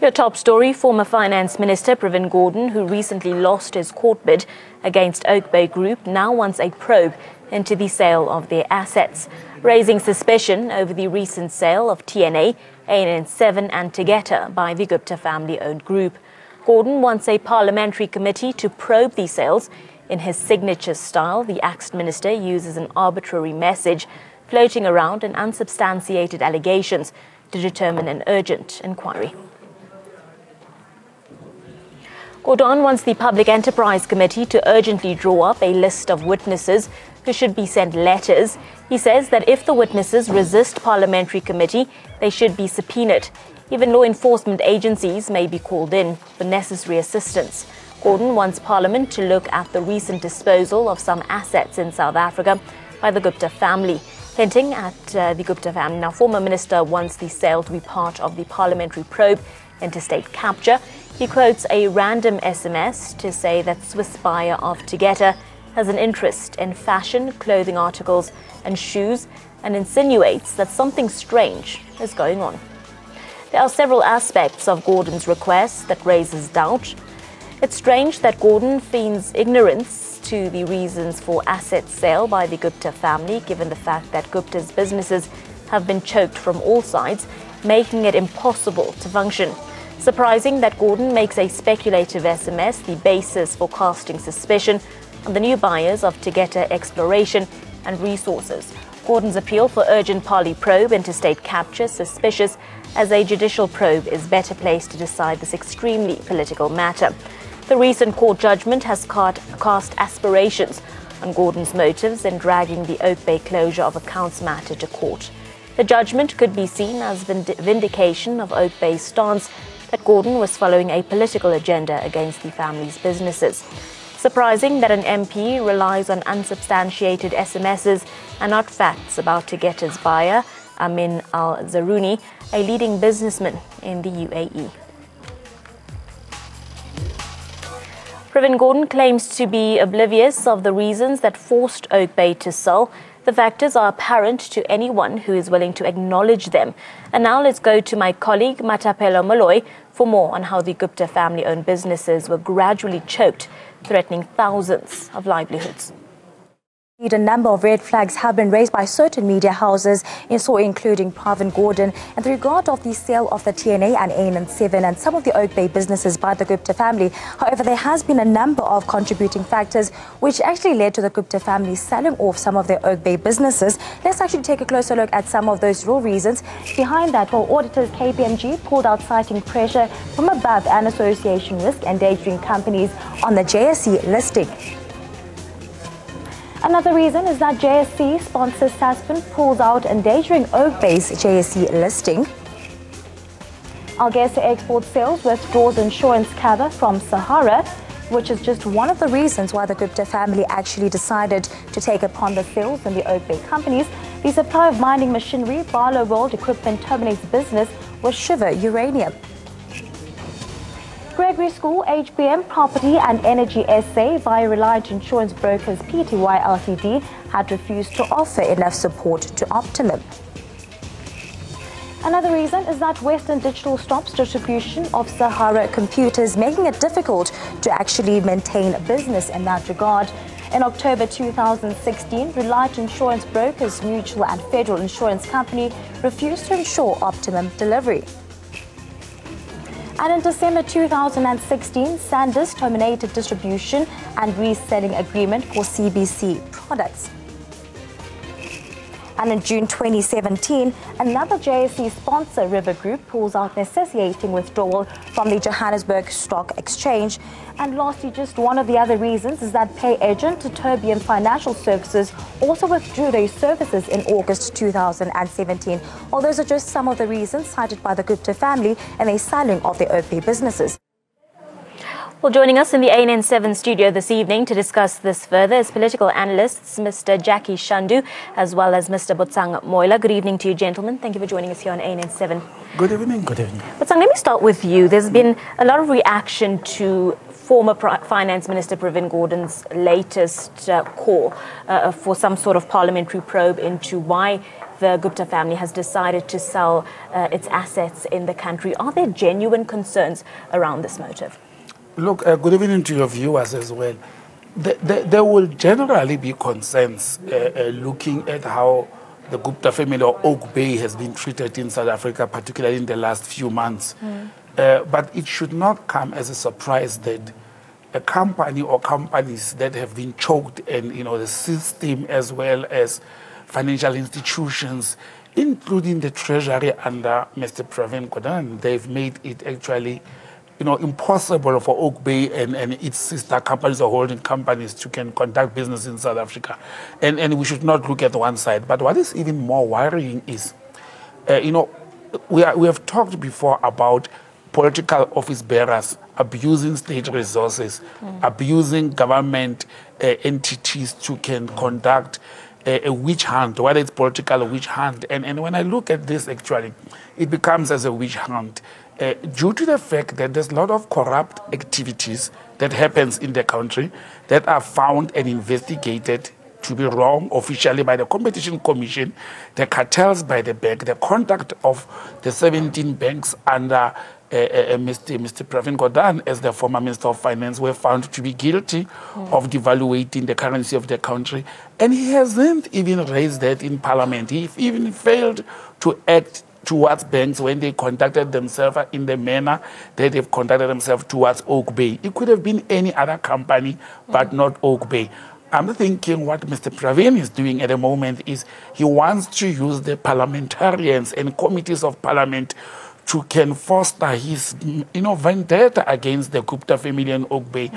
Your top story, former Finance Minister Pravin Gordhan, who recently lost his court bid against Oak Bay Group, now wants a probe into the sale of their assets, raising suspicion over the recent sale of TNA, ANN7 and Tegeta by the Gupta family-owned group. Gordhan wants a parliamentary committee to probe these sales. In his signature style, the axed minister uses an arbitrary message floating around and unsubstantiated allegations to determine an urgent inquiry. Gordhan wants the Public Enterprise Committee to urgently draw up a list of witnesses who should be sent letters. He says that if the witnesses resist parliamentary committee, they should be subpoenaed. Even law enforcement agencies may be called in for necessary assistance. Gordhan wants Parliament to look at the recent disposal of some assets in South Africa by the Gupta family, hinting at the Gupta family. Now, former minister wants the sale to be part of the parliamentary probe into state capture. He quotes a random SMS to say that Swiss buyer of Tegeta has an interest in fashion, clothing articles and shoes, and insinuates that something strange is going on. There are several aspects of Gordhan's request that raises doubt. It's strange that Gordhan feigns ignorance to the reasons for asset sale by the Gupta family, given the fact that Gupta's businesses have been choked from all sides, making it impossible to function. Surprising that Gordhan makes a speculative SMS the basis for casting suspicion on the new buyers of Tegeta Exploration and Resources. Gordhan's appeal for urgent parley probe into state capture suspicious, as a judicial probe is better placed to decide this extremely political matter. The recent court judgment has cast aspirations on Gordhan's motives in dragging the Oak Bay closure of accounts matter to court. The judgment could be seen as vindication of Oak Bay's stance that Gordhan was following a political agenda against the family's businesses. Surprising that an MP relies on unsubstantiated SMSs and not facts about Tegeta's buyer, Amin Al-Zaruni, a leading businessman in the UAE. Pravin Gordhan claims to be oblivious of the reasons that forced Oak Bay to sell. The factors are apparent to anyone who is willing to acknowledge them. And now let's go to my colleague Matapelo Molloy for more on how the Gupta family-owned businesses were gradually choked, threatening thousands of livelihoods. A number of red flags have been raised by certain media houses, including Pravin Gordhan, in the regard of the sale of the TNA and ANN7 and some of the Oak Bay businesses by the Gupta family. However, there has been a number of contributing factors which actually led to the Gupta family selling off some of their Oak Bay businesses. Let's actually take a closer look at some of those real reasons behind that. Well, auditors KPMG pulled out citing pressure from above and association risk endangering companies on the JSE listing. Another reason is that JSE sponsor Saspin pulls out endangering Oak Bay's JSE listing. Algesa Export Sales withdraws insurance cover from Sahara, which is just one of the reasons why the Gupta family actually decided to take upon the sales in the Oak Bay companies. The supply of mining machinery, Barlow World Equipment terminates business with Shiver Uranium. Gregory School, HBM Property and Energy SA via Reliant Insurance Brokers Pty Ltd had refused to offer enough support to Optimum. Another reason is that Western Digital stops distribution of Sahara computers, making it difficult to actually maintain business in that regard. In October 2016, Reliant Insurance Brokers Mutual and Federal Insurance Company refused to ensure Optimum delivery. And in December 2016, Sanders terminated distribution and reselling agreement for CBC products. And in June 2017, another JSE sponsor, River Group, pulls out, necessitating withdrawal from the Johannesburg Stock Exchange. And lastly, just one of the other reasons is that pay agent Terbium Financial Services also withdrew their services in August 2017. Well, those are just some of the reasons cited by the Gupta family in a selling of their Oak Bay businesses. Well, joining us in the ANN7 studio this evening to discuss this further is political analysts Mr. Jackie Shandu as well as Mr. Botsang Moila. Good evening to you, gentlemen. Thank you for joining us here on ANN7. Good evening. Good evening. Botsang, let me start with you. There's been a lot of reaction to former Finance Minister Pravin Gordhan's latest call for some sort of parliamentary probe into why the Gupta family has decided to sell its assets in the country. Are there genuine concerns around this motive? Look, good evening to your viewers as well. There will generally be concerns looking at how the Gupta family or Oak Bay has been treated in South Africa, particularly in the last few months. But it should not come as a surprise that a company or companies that have been choked and, the system as well as financial institutions, including the treasury under Mr. Pravin Gordhan, they've made it actually impossible for Oak Bay and its sister companies or holding companies to can conduct business in South Africa. And we should not look at one side. But what is even more worrying is, we have talked before about political office bearers abusing state resources, abusing government entities to can conduct a witch hunt, whether it's political witch hunt. And when I look at this, actually, it becomes as a witch hunt. Due to the fact that there's a lot of corrupt activities that happens in the country that are found and investigated to be wrong officially by the Competition Commission, the cartels by the bank, the conduct of the 17 banks under Mr. Pravin Gordhan as the former Minister of Finance were found to be guilty of devaluating the currency of the country. And he hasn't even raised that in Parliament. He even failed to act towards banks when they conducted themselves in the manner that they've conducted themselves towards Oak Bay. It could have been any other company, but not Oak Bay. I'm thinking what Mr. Pravin is doing at the moment is he wants to use the parliamentarians and committees of parliament to can foster his vendetta against the Gupta family and Oak Bay.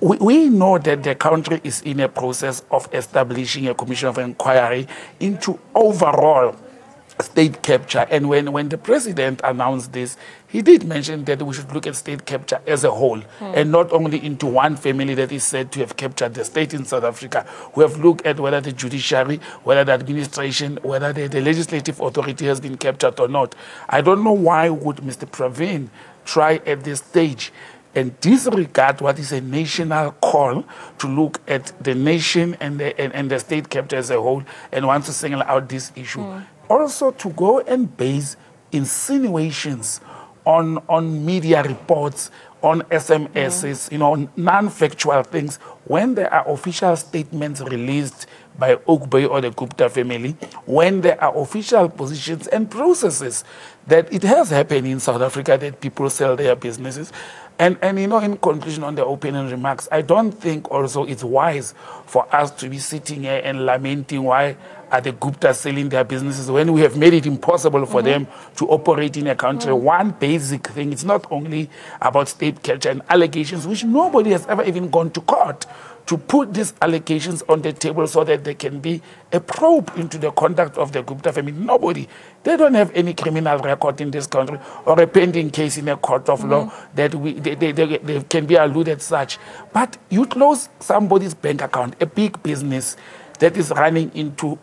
We know that the country is in a process of establishing a commission of inquiry into overall state capture. And when the president announced this, he did mention that we should look at state capture as a whole and not only into one family that is said to have captured the state in South Africa. We have looked at whether the judiciary, whether the administration, whether the legislative authority has been captured or not. I don't know why would Mr. Pravin try at this stage and disregard what is a national call to look at the nation and the state capture as a whole and wants to single out this issue. Also to go and base insinuations on media reports, on SMSs, non-factual things, when there are official statements released by Oak Bay or the Gupta family, when there are official positions and processes that it has happened in South Africa that people sell their businesses. And in conclusion on the opening remarks, I don't think also it's wise for us to be sitting here and lamenting why are the Guptas selling their businesses when we have made it impossible for them to operate in a country. One basic thing, it's not only about state capture and allegations, which nobody has ever even gone to court to put these allegations on the table so that there can be a probe into the conduct of the Gupta family. Nobody. They don't have any criminal record in this country or a pending case in a court of law that they can be alluded such. But you close somebody's bank account, a big business that is running into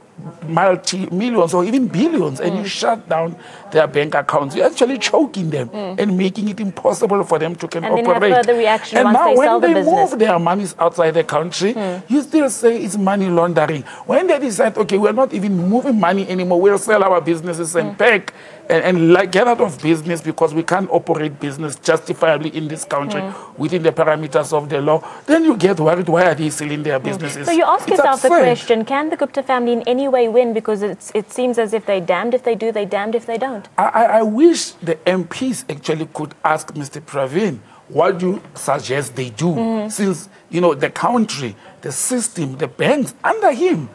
multi-millions or even billions, and you shut down their bank accounts, you're actually choking them and making it impossible for them to can operate. And then have further reaction and once now they sell the business. When they move their monies outside the country, you still say it's money laundering. When they decide, okay, we're not even moving money anymore, we'll sell our businesses and pack and get out of business because we can't operate business justifiably in this country within the parameters of the law, then you get worried, why are they selling their businesses? So you ask yourself the question, can the Gupta family in any way win? Because it seems as if they're damned if they do, they're damned if they don't. I wish the MPs actually could ask Mr. Pravin, what do you suggest they do? Since, the country, the system, the banks, under him,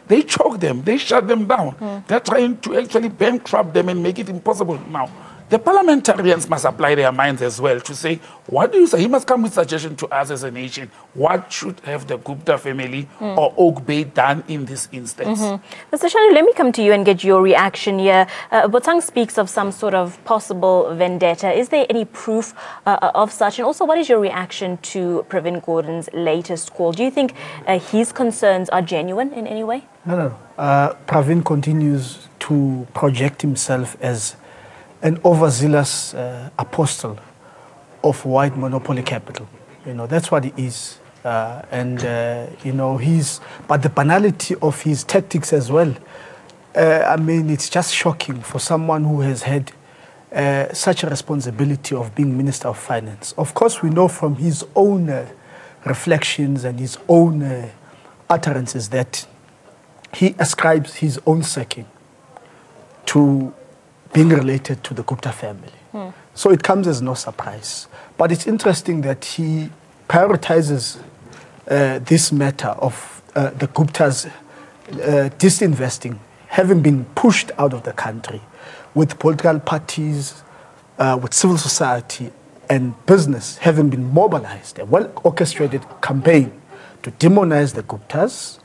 they choke them, they shut them down. They're trying to actually bankrupt them and make it impossible now. The parliamentarians must apply their minds as well to say, what do you say? He must come with suggestion to us as a nation. What should have the Gupta family or Oak Bay done in this instance? Mr. Shanu, let me come to you and get your reaction here. Botang speaks of some sort of possible vendetta. Is there any proof of such? And also, what is your reaction to Pravin Gordhan's latest call? Do you think his concerns are genuine in any way? No. Pravin continues to project himself as an overzealous apostle of white monopoly capital. That's what he is. But the banality of his tactics as well I mean, it's just shocking for someone who has had such a responsibility of being Minister of Finance. Of course, we know from his own reflections and his own utterances that he ascribes his own sacking to being related to the Gupta family. So it comes as no surprise. But it's interesting that he prioritizes this matter of the Guptas disinvesting, having been pushed out of the country, with political parties, with civil society and business having been mobilized, a well-orchestrated campaign to demonize the Guptas.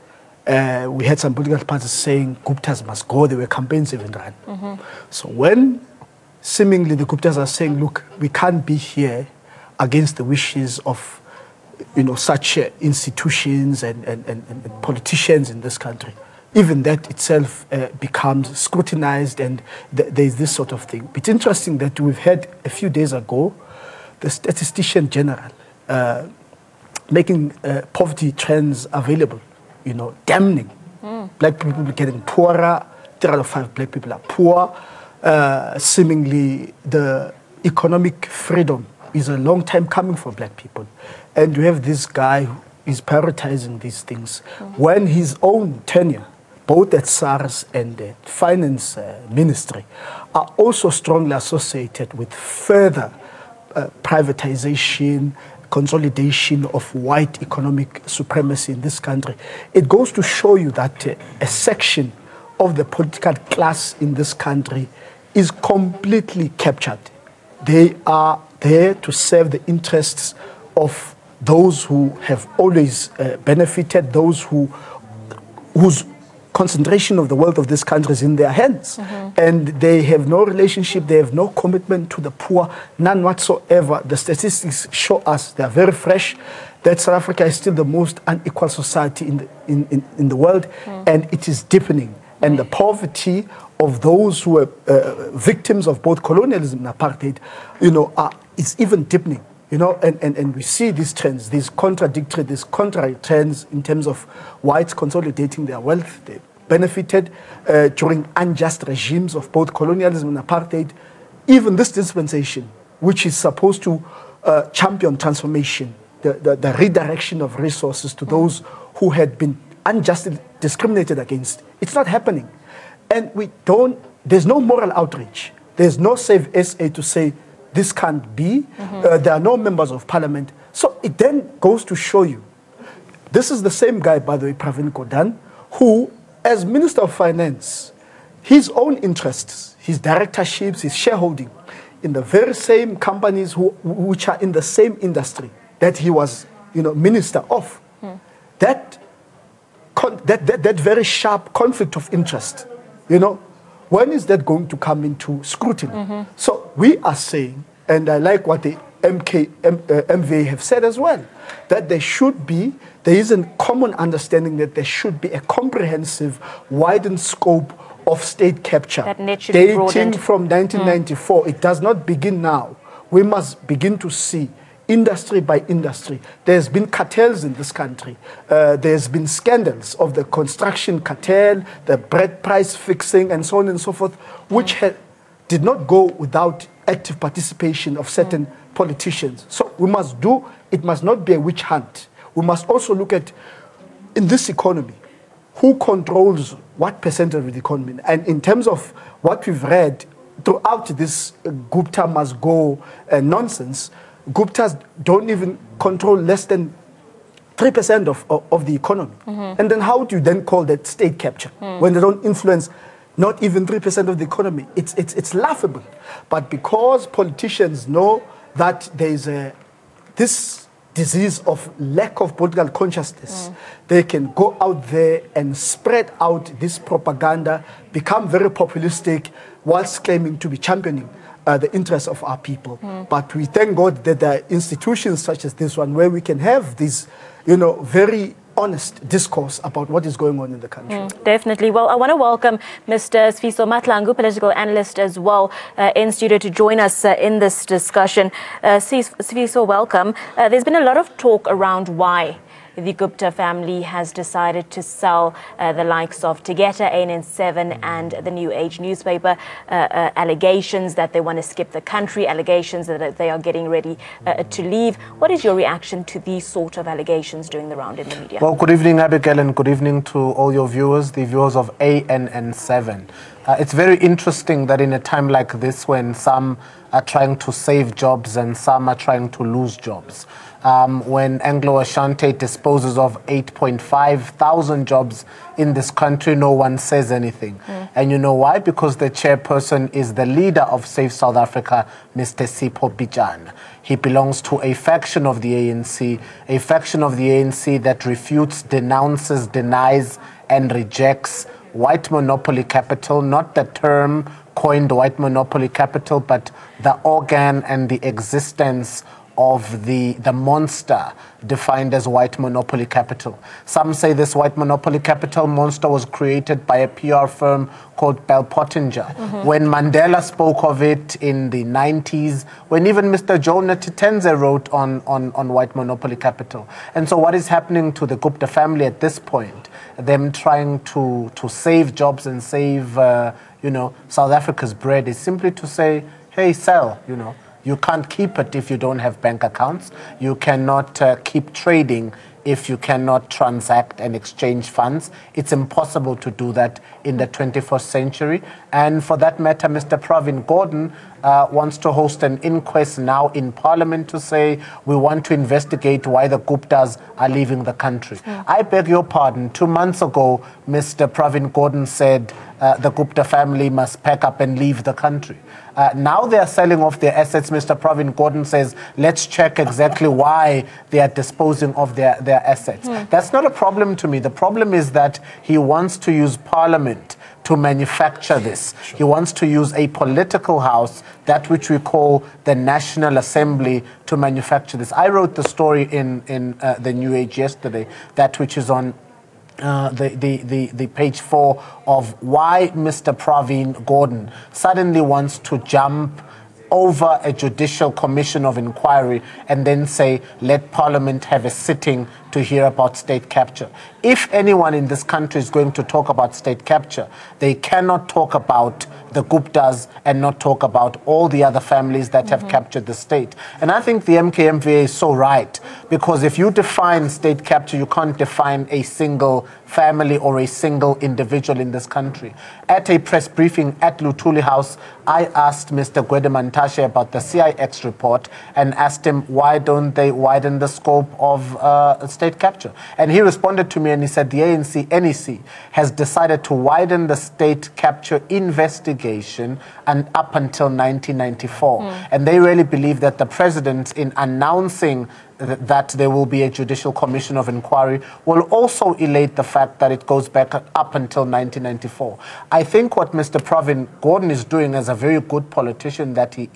We had some political parties saying Guptas must go. There were campaigns even run. So when seemingly the Guptas are saying, look, we can't be here against the wishes of such institutions and politicians in this country, even that itself becomes scrutinized, and there's this sort of thing. It's interesting that we've had a few days ago the Statistician General making poverty trends available, damning. Black people are getting poorer, 3 out of 5 black people are poor. Seemingly the economic freedom is a long time coming for black people. And you have this guy who is prioritizing these things when his own tenure, both at SARS and the Finance Ministry, are also strongly associated with further privatization, consolidation of white economic supremacy in this country. It goes to show you that a section of the political class in this country is completely captured. They are there to serve the interests of those who have always benefited, those whose concentration of the wealth of this country is in their hands. And they have no relationship, they have no commitment to the poor, none whatsoever. The statistics show us, they are very fresh, that South Africa is still the most unequal society in the world, and it is deepening. And the poverty of those who are victims of both colonialism and apartheid, is even deepening. And we see these trends, these contrary trends in terms of whites consolidating their wealth. They benefited during unjust regimes of both colonialism and apartheid. Even this dispensation, which is supposed to champion transformation, the redirection of resources to those who had been unjustly discriminated against, it's not happening. And there's no moral outreach. There's no Save SA to say, this can't be. There are no members of parliament. So it then goes to show you, this is the same guy, by the way, Pravin Gordhan, who, as Minister of Finance, his own interests, his directorships, his shareholding, in the very same companies which are in the same industry that he was, minister of, that very sharp conflict of interest, when is that going to come into scrutiny? So we are saying, and I like what the MVA have said as well, that there is a common understanding that there should be a comprehensive, widened scope of state capture, dating from 1994. It does not begin now. We must begin to see industry by industry. There's been cartels in this country. There's been scandals of the construction cartel, the bread price fixing, and so on and so forth, which did not go without active participation of certain politicians. So it must not be a witch hunt. We must also look at, in this economy, who controls what percentage of the economy. And in terms of what we've read throughout this Gupta must go nonsense, Guptas don't even control less than 3% of the economy. And then how do you then call that state capture when they don't influence not even 3% of the economy? It's laughable. But because politicians know that there is this disease of lack of political consciousness, they can go out there and spread out this propaganda, become very populistic, whilst claiming to be championing the interests of our people. But we thank God that there are institutions such as this one where we can have this, very honest discourse about what is going on in the country. Definitely. Well, I want to welcome Mr. Sifiso Matlangu, political analyst as well, in studio to join us in this discussion. Sifiso, welcome. There's been a lot of talk around why the Gupta family has decided to sell the likes of Tegeta, ANN7 and the New Age newspaper. Allegations that they want to skip the country, allegations that they are getting ready to leave. What is your reaction to these sort of allegations doing the round in the media? Well, good evening, Abigail, and good evening to all your viewers, the viewers of ANN7. It's very interesting that in a time like this, when some are trying to save jobs and some are trying to lose jobs, when Anglo-Ashanti disposes of 8,500 jobs in this country, no one says anything. And you know why? Because the chairperson is the leader of Save South Africa, Mr. Sipho Bijan. He belongs to a faction of the ANC, a faction of the ANC that refutes, denounces, denies, and rejects white monopoly capital, not the term coined white monopoly capital, but the organ and the existence of the monster defined as white monopoly capital. Some say this white monopoly capital monster was created by a PR firm called Bell Pottinger. When Mandela spoke of it in the 90s, when even Mr. Jonah Titenze wrote on white monopoly capital. And so what is happening to the Gupta family at this point? Them trying to save jobs and save, South Africa's bread is simply to say, hey, sell, You can't keep it if you don't have bank accounts. You cannot keep trading if you cannot transact and exchange funds. It's impossible to do that in the 21st century. And for that matter, Mr. Pravin Gordhan wants to host an inquest now in Parliament to say we want to investigate why the Guptas are leaving the country. I beg your pardon. 2 months ago, Mr. Pravin Gordhan said the Gupta family must pack up and leave the country. Now they are selling off their assets. Mr. Pravin Gordhan says, let's check exactly why they are disposing of their assets. That's not a problem to me. The problem is that he wants to use Parliament to manufacture this. He wants to use a political house, that which we call the National Assembly, to manufacture this. I wrote the story in the New Age yesterday, that which is on the page 4 of why Mr. Pravin Gordhan suddenly wants to jump over a judicial commission of inquiry and then say, let Parliament have a sitting to hear about state capture. If anyone in this country is going to talk about state capture, they cannot talk about the Guptas and not talk about all the other families that have captured the state. And I think the MKMVA is so right, because if you define state capture, you can't define a single family or a single individual in this country. At a press briefing at Luthuli House, I asked Mr. Gwede Mantashe about the CIX report and asked him, why don't they widen the scope of state capture? And he responded to me and he said the ANC, NEC, has decided to widen the state capture investigation and up until 1994. And they really believe that the president, in announcing that there will be a judicial commission of inquiry, will also elate the fact that it goes back up until 1994. I think what Mr. Pravin Gordhan is doing, as a very good politician that he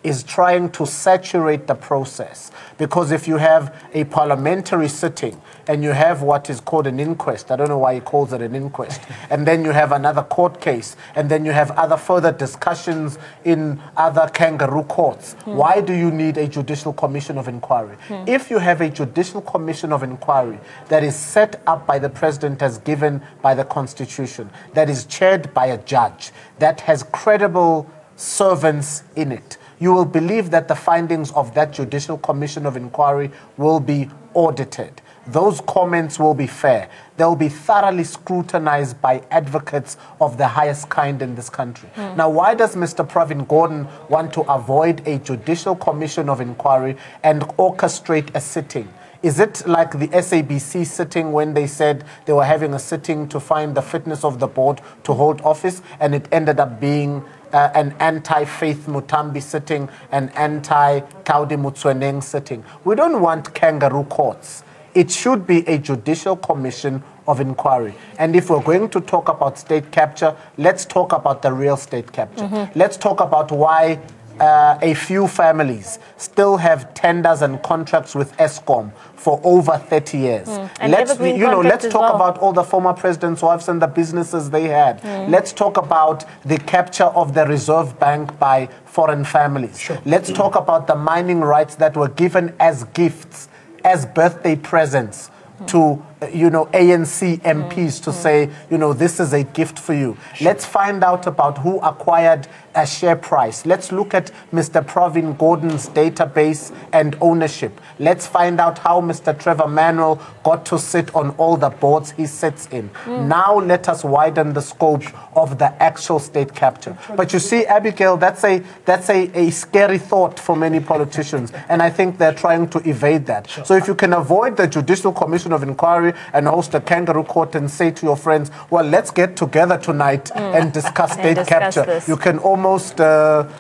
is trying to saturate the process. Because if you have a parliamentary sitting and you have what is called an inquest, I don't know why he calls it an inquest, and then you have another court case, and then you have other further discussions in other kangaroo courts, why do you need a judicial commission of inquiry? If you have a judicial commission of inquiry that is set up by the president as given by the Constitution, that is chaired by a judge, that has credible servants in it, you will believe that the findings of that judicial commission of inquiry will be audited. Those comments will be fair. They'll be thoroughly scrutinized by advocates of the highest kind in this country. Now, why does Mr. Pravin Gordhan want to avoid a judicial commission of inquiry and orchestrate a sitting? Is it like the SABC sitting when they said they were having a sitting to find the fitness of the board to hold office, and it ended up being an anti-Faith Mutambi sitting, an anti-Kaudi Mutsweneng sitting? We don't want kangaroo courts. It should be a judicial commission of inquiry. And if we're going to talk about state capture, let's talk about the real state capture. Let's talk about why a few families still have tenders and contracts with Eskom for over 30 years. Let's talk about all the former presidents' wives and the businesses they had. Let's talk about the capture of the Reserve Bank by foreign families. Let's talk about the mining rights that were given as gifts, as birthday presents to, ANC MPs to say, this is a gift for you. Let's find out about who acquired a share price. Let's look at Mr. Pravin Gordhan's database and ownership. Let's find out how Mr. Trevor Manuel got to sit on all the boards he sits in. Now let us widen the scope of the actual state capture. But you see, Abigail, that's a scary thought for many politicians, and I think they're trying to evade that. So if you can avoid the Judicial Commission of Inquiry and host a kangaroo court and say to your friends, well, let's get together tonight and discuss state capture, this. you can almost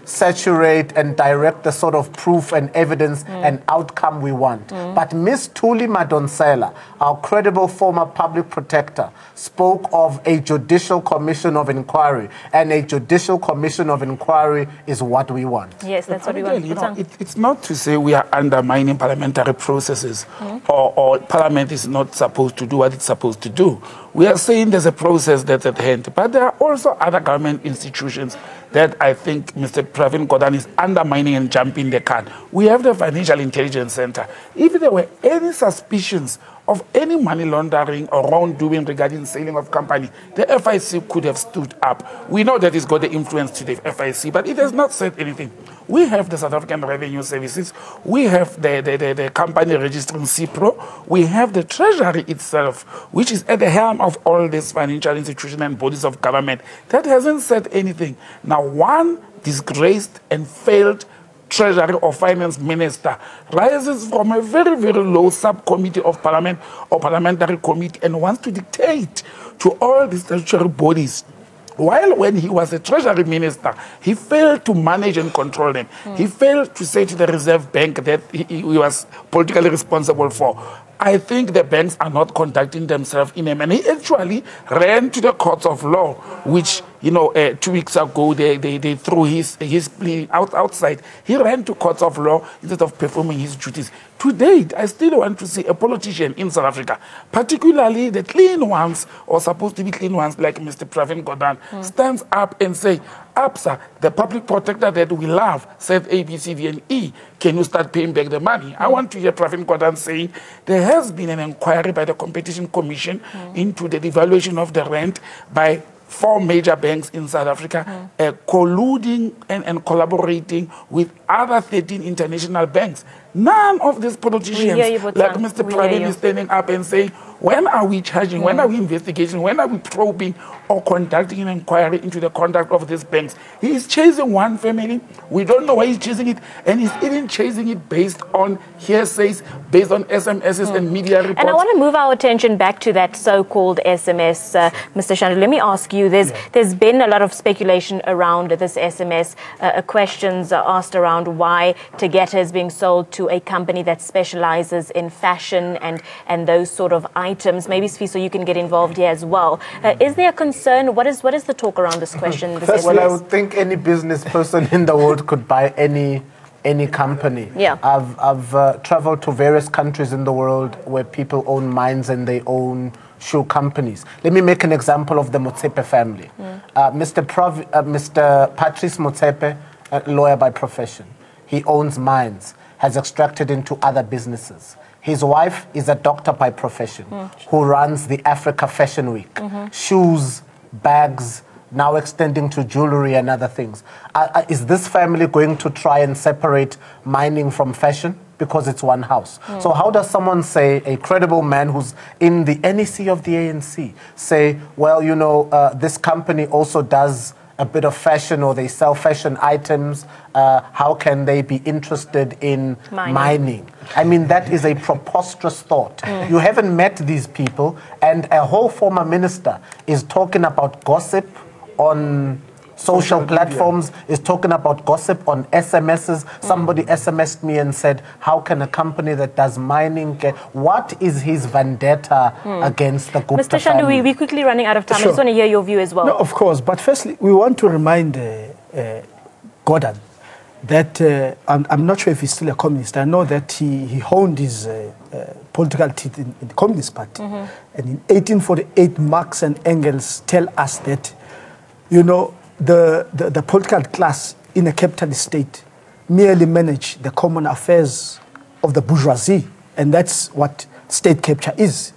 saturate and direct the sort of proof and evidence and outcome we want. But Ms. Thuli Madonsela, our credible former public protector, spoke of a Judicial Commission of Inquiry, and a Judicial Commission of Inquiry is what we want. Yes, that's what we want. It's not to say we are undermining parliamentary processes or Parliament is not supposed to do what it's supposed to do. We are saying there's a process that's at hand, but there are also other government institutions that I think Mr. Pravin Gordhan is undermining and jumping the gun. We have the Financial Intelligence Center. If there were any suspicions of any money laundering or wrongdoing regarding selling of company, the FIC could have stood up. We know that it's got the influence to the FIC, but it has not said anything. We have the South African Revenue Services, we have the company registering CIPRO, we have the Treasury itself, which is at the helm of all these financial institutions and bodies of government, that hasn't said anything. Now, one disgraced and failed Treasury or Finance Minister rises from a very, very low subcommittee of Parliament or parliamentary committee and wants to dictate to all the statutory bodies. While when he was a Treasury Minister, he failed to manage and control them. He failed to say to the Reserve Bank that he was politically responsible for. I think the banks are not conducting themselves in a manner. He actually ran to the courts of law, which, 2 weeks ago, they threw his plea outside. He ran to courts of law instead of performing his duties. To date, I still want to see a politician in South Africa, particularly the clean ones, or supposed to be clean ones, like Mr. Pravin Gordhan, stands up and say, APSA, the public protector that we love, said A, B, C, D, and E, can you start paying back the money? I want to hear Pravin Gordhan saying there has been an inquiry by the Competition Commission into the devaluation of the rand by 4 major banks in South Africa, colluding and collaborating with other 13 international banks. None of these politicians, like Mr. Pravin, is standing up and saying, when are we charging, when are we investigating, when are we probing or conducting an inquiry into the conduct of these banks? He is chasing one family. We don't know why he's chasing it, and he's even chasing it based on hearsays, based on SMSs and media reports. And I want to move our attention back to that so-called SMS. Mr. Shandu, let me ask you, there's been a lot of speculation around this SMS, questions asked around why Tegeta is being sold to a company that specializes in fashion and those sort of items. Maybe, Sfiso, you can get involved here as well. Is there a concern? What is the talk around this question? This well, I would think any business person in the world could buy any company. Yeah. I've traveled to various countries in the world where people own mines and they own shoe companies. Let me make an example of the Motsepe family. Mr. Patrice Motsepe, a lawyer by profession, he owns mines, has extracted into other businesses. His wife is a doctor by profession who runs the Africa Fashion Week. Shoes, bags, now extending to jewelry and other things. Is this family going to try and separate mining from fashion? Because it's one house. So how does someone say, a credible man who's in the NEC of the ANC, say, well, this company also does a bit of fashion, or they sell fashion items, how can they be interested in mining? I mean, that is a preposterous thought. You haven't met these people, and a whole former minister is talking about gossip on social platforms, is talking about gossip on SMSs. Somebody SMS'd me and said, how can a company that does mining get... What is his vendetta against the Gupta family? Mr. Shandu, we're quickly running out of time. Sure. I just want to hear your view as well. No, of course. But firstly, we want to remind Gordhan that I'm not sure if he's still a communist. I know that he honed his political teeth in the Communist Party. And in 1848, Marx and Engels tell us that, the political class in a capitalist state merely manage the common affairs of the bourgeoisie. And that's what state capture is.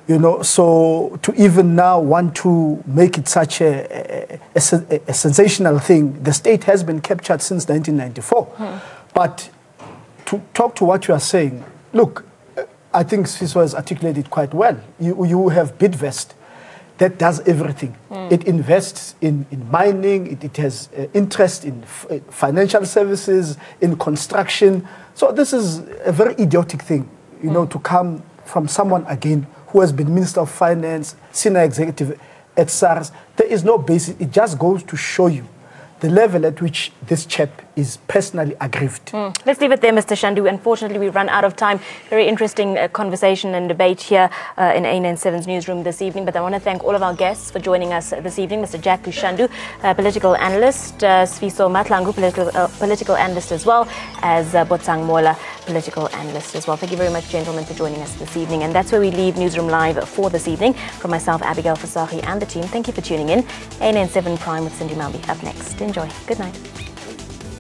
You know, so to even now want to make it such a sensational thing, the state has been captured since 1994. But to talk to what you are saying, look, I think Siso has articulated quite well. You have Bidvest that does everything. It invests in mining, it has interest in financial services, in construction. So this is a very idiotic thing, you know, to come from someone again who has been Minister of Finance, senior executive at SARS. There is no basis. It just goes to show you the level at which this chap is personally aggrieved. Let's leave it there, Mr. Shandu. Unfortunately, we've run out of time. Very interesting conversation and debate here in ANN7's newsroom this evening. But I want to thank all of our guests for joining us this evening. Mr. Jack Shandu, political analyst, Sfiso Matlangu, political analyst as well, as Botsang Mola, political analyst as well. Thank you very much, gentlemen, for joining us this evening. And that's where we leave Newsroom Live for this evening. From myself, Abigail Fasahi, and the team, thank you for tuning in. ANN7 Prime with Cindy Malby up next. Enjoy. Good night.